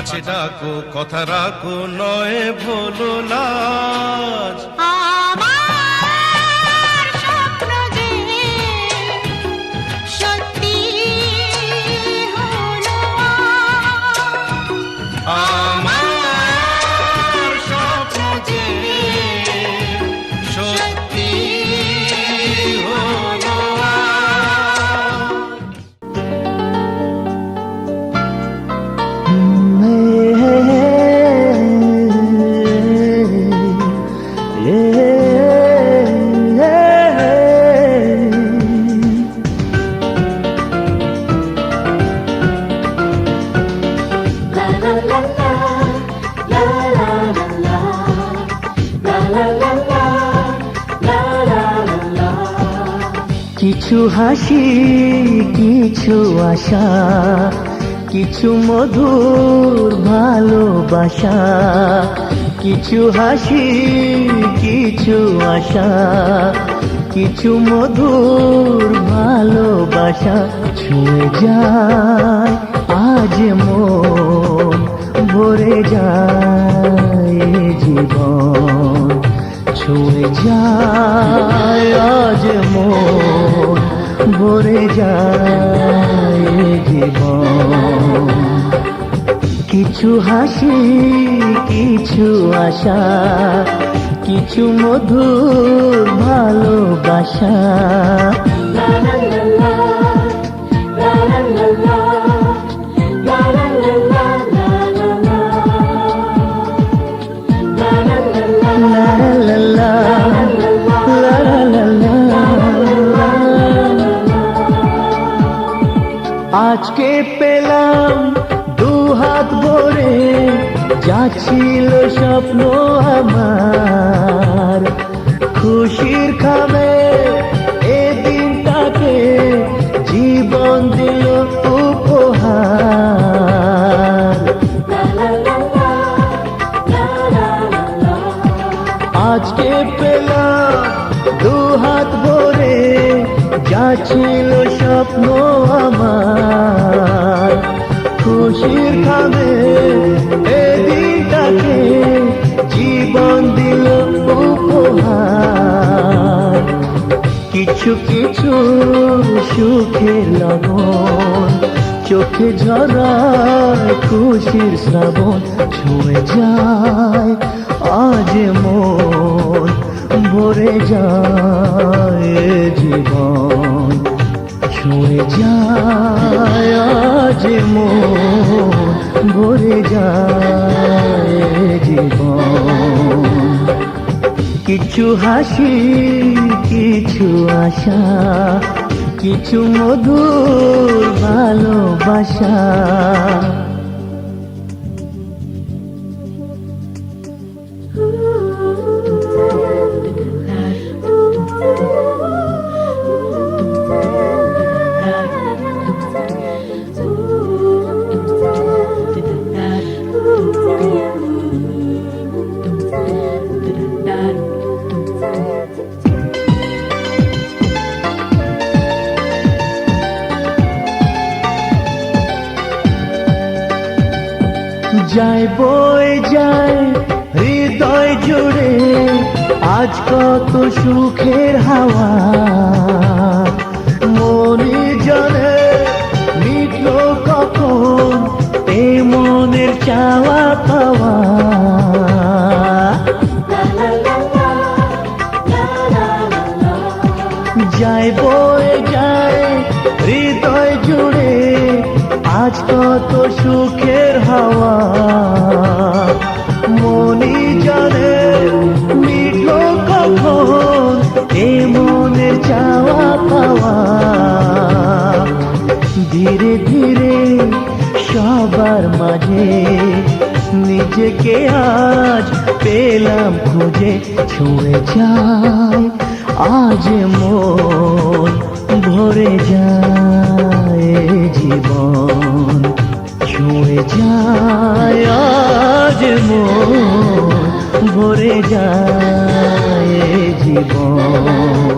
কাছে ডাকো কথা রাখো নয় ভোলো লাজ। আমার স্বপ্ন যে সত্যি হলো আমার স্বপ্ন যে সত্যি হলো কিছু হাসি কিছু আশা কিছু মধুর ভালোবাসা, কিছু হাসি কিছু আশা কিছু মধুর ভালোবাসা, ছুঁয়ে যায় আজ মন ভরে যায় জীবন, ছুঁয়ে যায় আজ মন ভরে যায় জীবন। কিছু হাসি কিছু আশা কিছু মধুর ভালোবাসা। আজকে পেলাম দুহাত ভরে যা ছিল স্বপ্ন আমার, খুশির খাবে এ দিনটাকে জীবন দিল উপহার। আজকে পেলাম দুহাত ভরে যা ছিল স্বপ্ন আমার, খুশির খাবে এ দিনটাকে জীবন দিল উপহার। কিছু কিছু সুখের লগন চোখে ঝরায় খুশির শ্রাবণ, ছুঁয়ে যায় আজ মন ভরে যায় জীবন, ছুঁয়ে যায় আজ মন ভরে যায় জীবন। কিছু হাসি কিছু আশা কিছু মধুর ভালোবাসা। যায় বই যায় হৃদয় জুড়ে আজ কত সুখের হাওয়া, মনে জানে মিটল কখন এ মনের চাওয়া পাওয়া। যায় বই যায় হৃদয় জুড়ে আজ কত সুখের হাওয়া, মনি জানে মিটল কখন এ মনের চাওয়া পাওয়া। ধীরে ধীরে সবার মাঝে নিজেকে আজ পেলাম খুঁজে, ছুঁয়ে যায় আজ মন ভরে যায় জীবন, ছুঁয়ে যায় আজ মন ভরে যায় জীবন।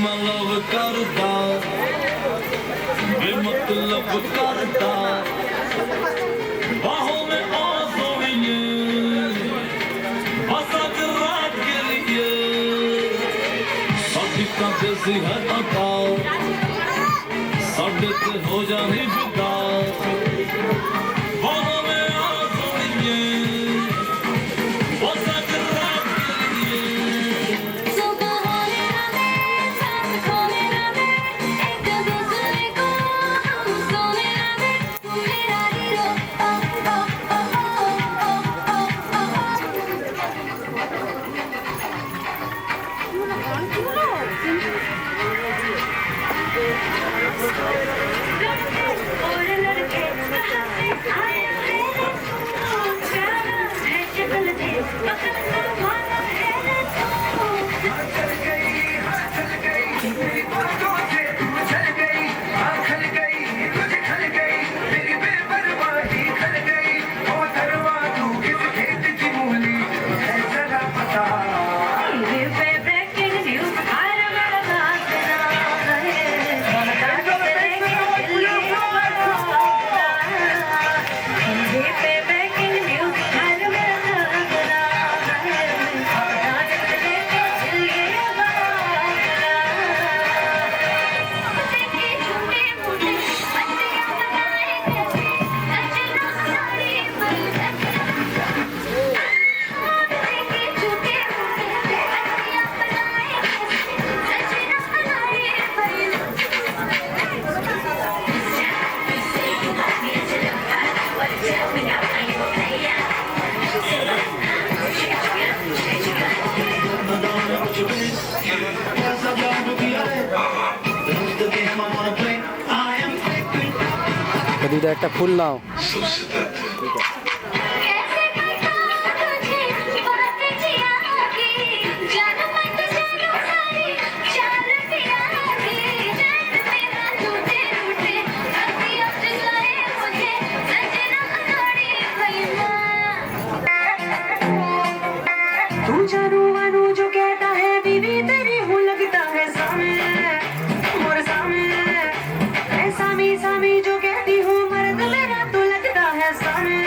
बेमतलब करदा बेमतलब करदा बाहों में आ सोनिए बस आज रात के लिए साडी तां देसी है अदा साडे ते हो जानी फिदा बाहों में आ सोनिए बस आज रात के लिए सुबह होने ना दे साथ खोने ना दे एक दूसरे को हम सोने ना दे मेरा हीरो ओ ओ ओ ओ ओ और लड़के आए प्यारा है शक्ल पे पकड़ना वाला है चल गई मेरी बातों से तू चल गई खल गई तुझे खल गई मेरी बेपरवाही खल गई ओ धरवा तू किस खेत की मूली है जरा पता टीवी पे ब्रेकिंग न्यूज़ हर मेरा साथ ना रहे टीवी पे ब्रेकिंग न्यूज़ हर मेरा साथ ना रहे छोटे मोटे बच्चियां बनाए कैसे नचना साड़ी पर छोटे मोटे बच्चियां बनाए कैसे नचना साड़ी দিদা একটা ফুল নাও। कैसे करता तुझे बात जिया की जान मत जानो सारी चाल पिया की चैन मेरा टूटे टूटे अखियां जलाए मुझे सजना अनाड़ी भैया तू जानू वानू जो कहता है बीवी तेरी हूँ लगता है सामने मोर सामने ऐसा मी सामी जो कहती हूँ मर्द मेरा तो लगता है सामने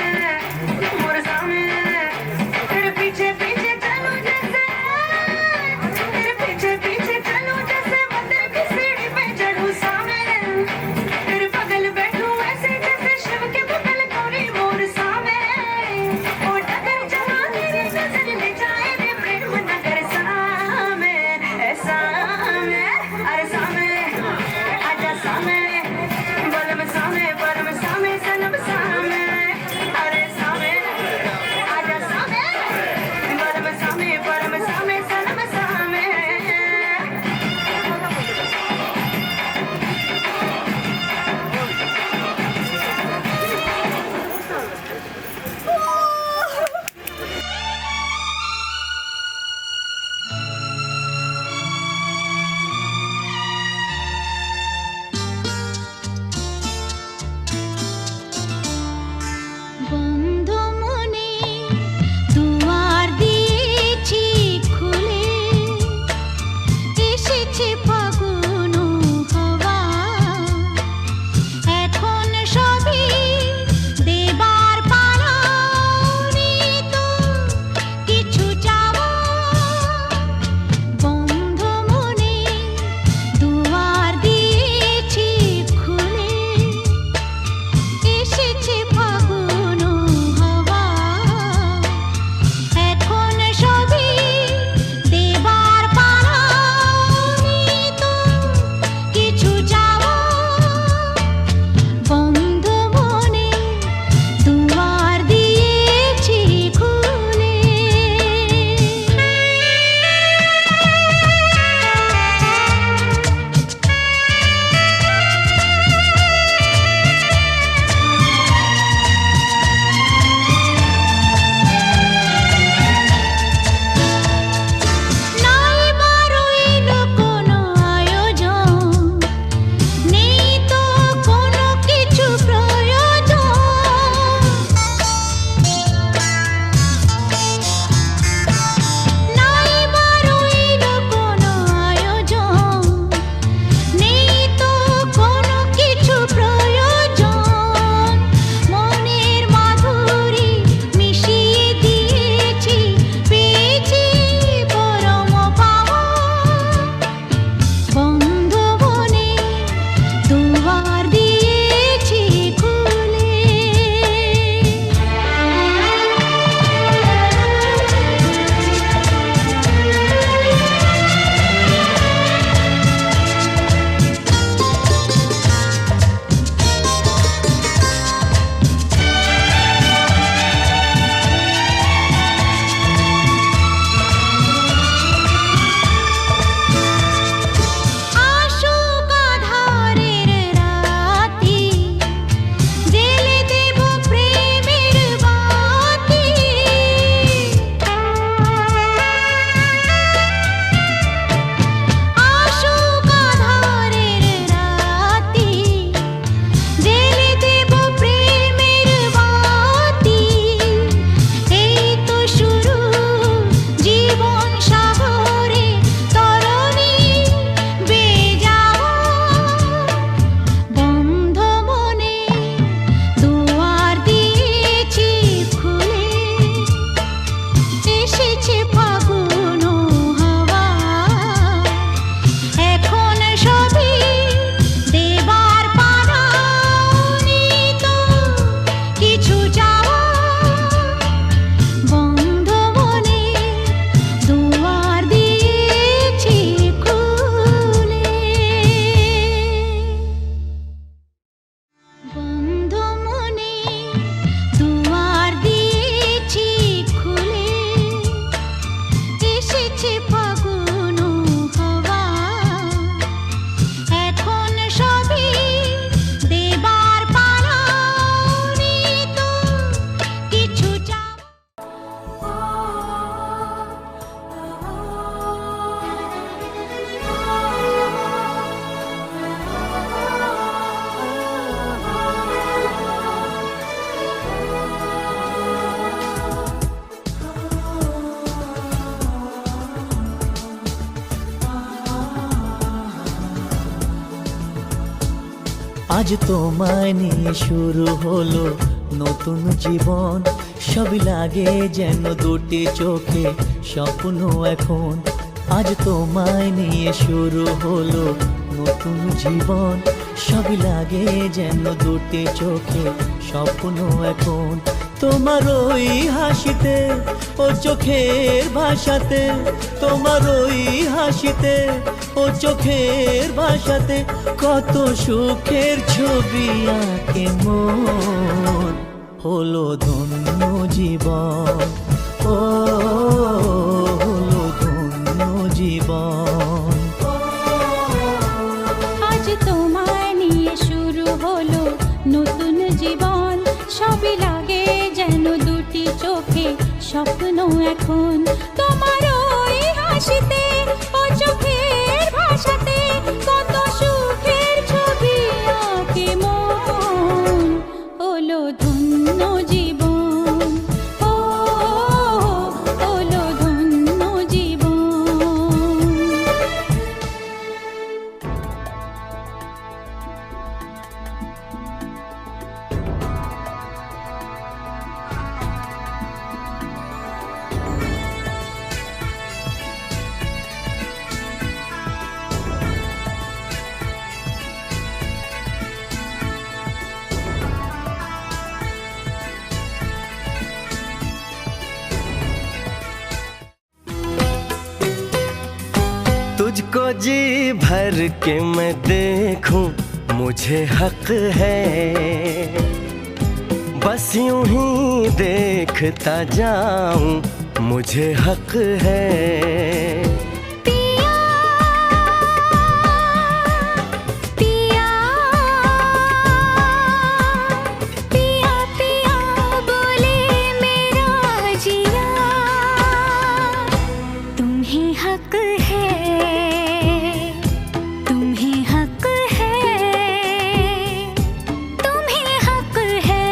আজ তোমায় নিয়ে শুরু হলো নতুন জীবন, সবই লাগে যেন দুটি চোখে স্বপ্ন এখন। আজ তোমায় নিয়ে শুরু হলো নতুন জীবন, সবই লাগে যেন দুটি চোখে স্বপ্ন এখন। তোমার ওই হাসিতে ও চোখের ভাষাতে, তোমার ওই হাসিতে ও চোখের ভাষাতে কত সুখের ছবি আঁকে মন। হলো ধন্য জীবন, ও হলো ধন্য জীবন। আজ তোমায় নিয়ে শুরু হলো নতুন জীবন, সবই লাগে যেন দুটি চোখে স্বপ্ন এখন। তোমার ওই হাসিতে ও চোখের ভাষাতে কত সুখের ছবি আঁকে মন। হলো ধন্য জীবন, ও হলো ধন্য জীবন। तुझको जी भर के मैं देखूं मुझे हक है, बस यूं ही देखता जाऊं मुझे हक है। पिया पिया पिया पिया बोले मेरा जिया, तुम्हें हक है, तुम्हें हक है, तुम्हें हक है।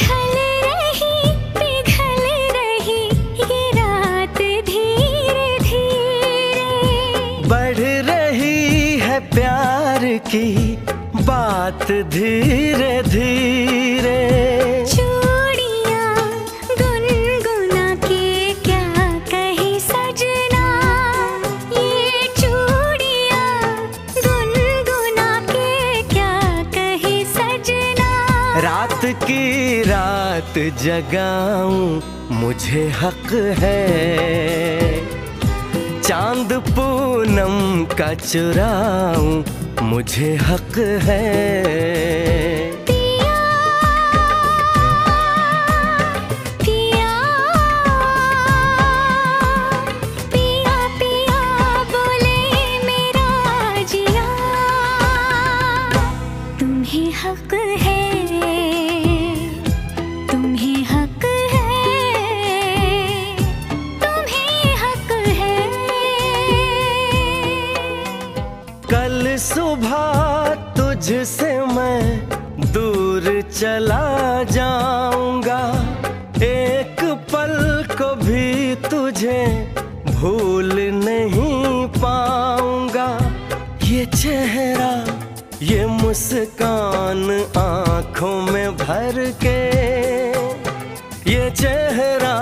ढल रही पिघल रही ये रात धीरे धीरे, बढ़ रही है प्यार की बात धीरे धीरे। चूड़ियां गुनगुना के क्या कहे सजना, ये चूड़ियां गुनगुना के क्या कहे सजना। रात की रात जगाऊं मुझे हक है, चांद पूनम का चुराऊं मुझे हक है। पिया पिया पिया पिया बोले मेरा जिया, तुम्हें हक है, तुम्हें हक है, तुम्हें हक है। कल सुबह तुझसे मैं दूर चला जाऊंगा, एक पल को भी तुझे भूल नहीं पाऊंगा। ये चेहरा ये मुस्कान आंखों में भर के, ये चेहरा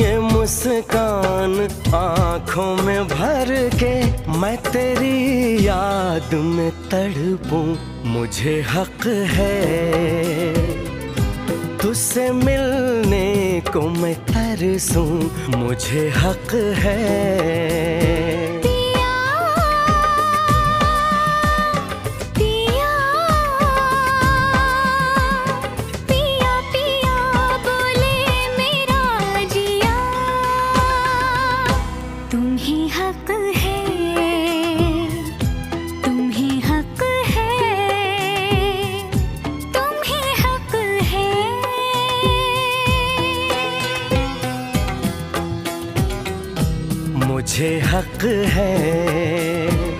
ये मुस्कान आंखों में भर के, मैं तेरी याद में तड़पूं मुझे हक है। तुझसे मिलने को मैं तरसूं मुझे हक है। पिया पिया पिया पिया बोले मेरा जिया, तुम्हें हक है, तुम्हें हक है, तुम्हें हक है। मुझे हक है